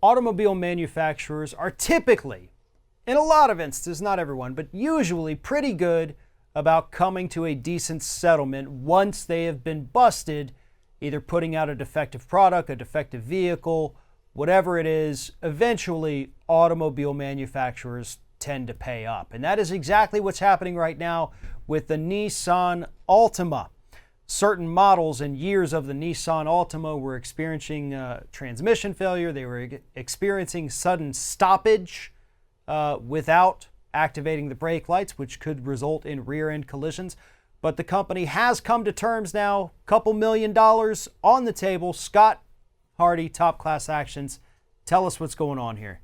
automobile manufacturers are typically, in a lot of instances, not everyone, but usually pretty good about coming to a decent settlement once they have been busted, either putting out a defective product, a defective vehicle, whatever it is. Eventually, automobile manufacturers tend to pay up. And that is exactly what's happening right now with the Nissan Altima. Certain models and years of the Nissan Altima were experiencing transmission failure. They were experiencing sudden stoppage without activating the brake lights, which could result in rear-end collisions. But the company has come to terms now, couple $1 million on the table. Scott Hardy, Top Class Actions, tell us what's going on here.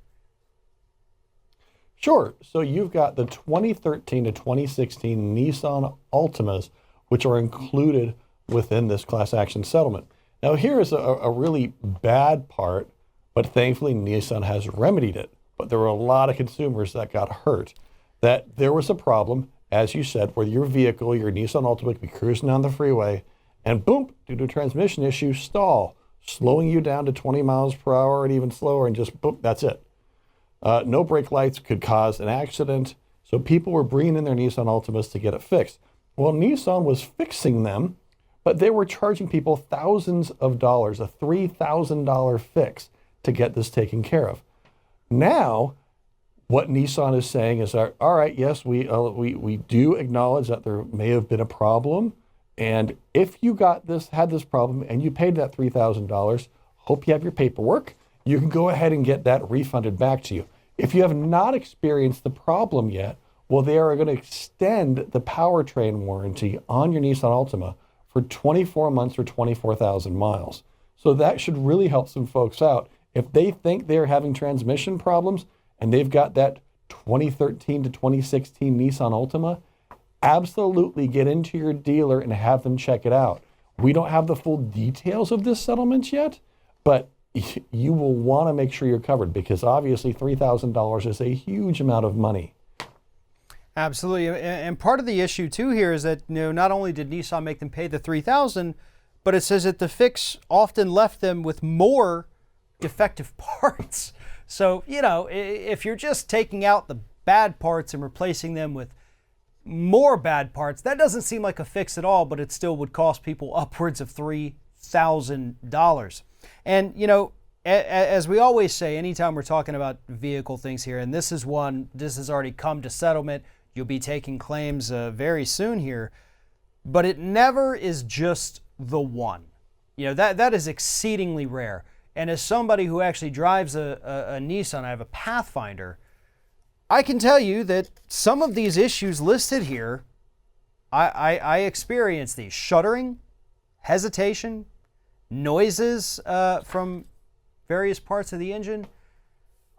Sure. So you've got the 2013 to 2016 Nissan Altimas, which are included within this class action settlement. Now here is a really bad part, but thankfully Nissan has remedied it. But there were a lot of consumers that got hurt. That there was a problem, as you said, where your vehicle, your Nissan Altima, could be cruising down the freeway, and boom, due to a transmission issue, stall, slowing you down to 20 miles per hour and even slower, and just boom, that's it. No brake lights could cause an accident, so people were bringing in their Nissan Altimas to get it fixed. Well, Nissan was fixing them, but they were charging people thousands of dollars, a $3,000 fix to get this taken care of. Now, what Nissan is saying is, all right, yes, we do acknowledge that there may have been a problem, and if you had this problem and you paid that $3,000, hope you have your paperwork. You can go ahead and get that refunded back to you. If you have not experienced the problem yet, well, they are going to extend the powertrain warranty on your Nissan Altima for 24 months or 24,000 miles. So that should really help some folks out. If they think they're having transmission problems and they've got that 2013 to 2016 Nissan Altima, absolutely get into your dealer and have them check it out. We don't have the full details of this settlement yet, but you will want to make sure you're covered because obviously $3,000 is a huge amount of money. Absolutely. And part of the issue too here is that, not only did Nissan make them pay the $3,000, but it says that the fix often left them with more defective parts. So, if you're just taking out the bad parts and replacing them with more bad parts, that doesn't seem like a fix at all, but it still would cost people upwards of $3,000. And, as we always say, anytime we're talking about vehicle things here, and this has already come to settlement, you'll be taking claims very soon here, but it never is just the one. That is exceedingly rare. And as somebody who actually drives a Nissan, I have a Pathfinder, I can tell you that some of these issues listed here, I experience these. Shuddering, hesitation, noises from various parts of the engine,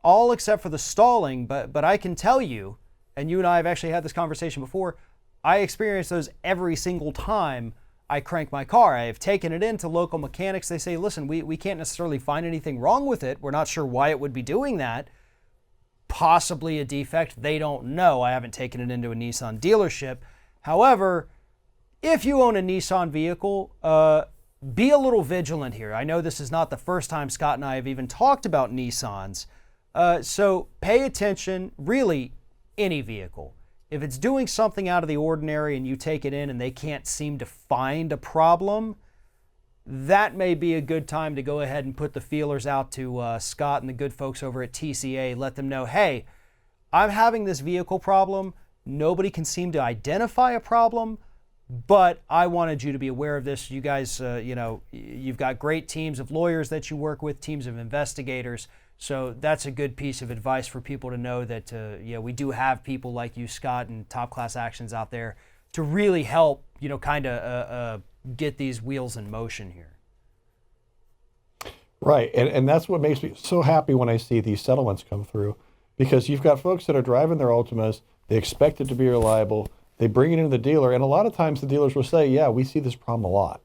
all except for the stalling. But I can tell you, and you and I have actually had this conversation before, I experience those every single time I crank my car. I have taken it into local mechanics. They say, listen, we can't necessarily find anything wrong with it. We're not sure why it would be doing that. Possibly a defect. They don't know. I haven't taken it into a Nissan dealership. However, if you own a Nissan vehicle, be a little vigilant here. I know this is not the first time Scott and I have even talked about Nissans. So pay attention, really, any vehicle. If it's doing something out of the ordinary and you take it in and they can't seem to find a problem, that may be a good time to go ahead and put the feelers out to Scott and the good folks over at TCA. Let them know, hey, I'm having this vehicle problem. Nobody can seem to identify a problem, but I wanted you to be aware of this. You guys, you've got great teams of lawyers that you work with, teams of investigators. So that's a good piece of advice for people to know that, we do have people like you, Scott, and Top Class Actions out there to really help, get these wheels in motion here. Right, and that's what makes me so happy when I see these settlements come through, because you've got folks that are driving their Altimas, they expect it to be reliable, they bring it into the dealer, and a lot of times the dealers will say, yeah, we see this problem a lot.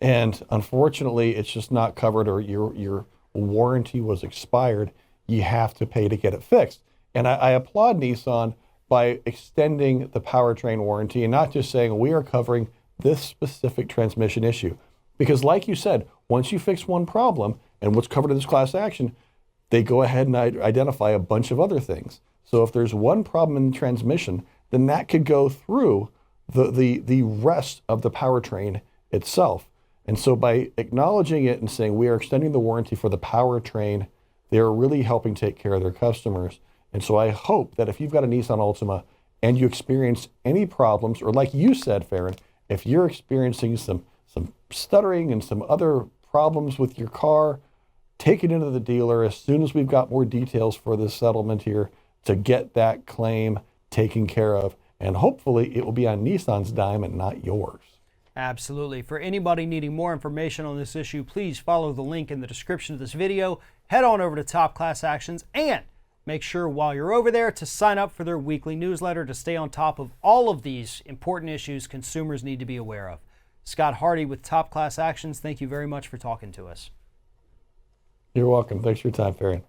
And unfortunately, it's just not covered, or your warranty was expired. You have to pay to get it fixed. And I applaud Nissan by extending the powertrain warranty and not just saying we are covering this specific transmission issue. Because like you said, once you fix one problem and what's covered in this class action, they go ahead and identify a bunch of other things. So if there's one problem in the transmission, then that could go through the rest of the powertrain itself. And so by acknowledging it and saying we are extending the warranty for the powertrain, they are really helping take care of their customers. And so I hope that if you've got a Nissan Altima and you experience any problems, or like you said, Farron, if you're experiencing some stuttering and some other problems with your car, take it into the dealer as soon as we've got more details for this settlement here to get that claim taken care of. And hopefully it will be on Nissan's dime and not yours. Absolutely. For anybody needing more information on this issue, please follow the link in the description of this video. Head on over to Top Class Actions and make sure while you're over there to sign up for their weekly newsletter to stay on top of all of these important issues consumers need to be aware of. Scott Hardy with Top Class Actions, thank you very much for talking to us. You're welcome. Thanks for your time, Farron.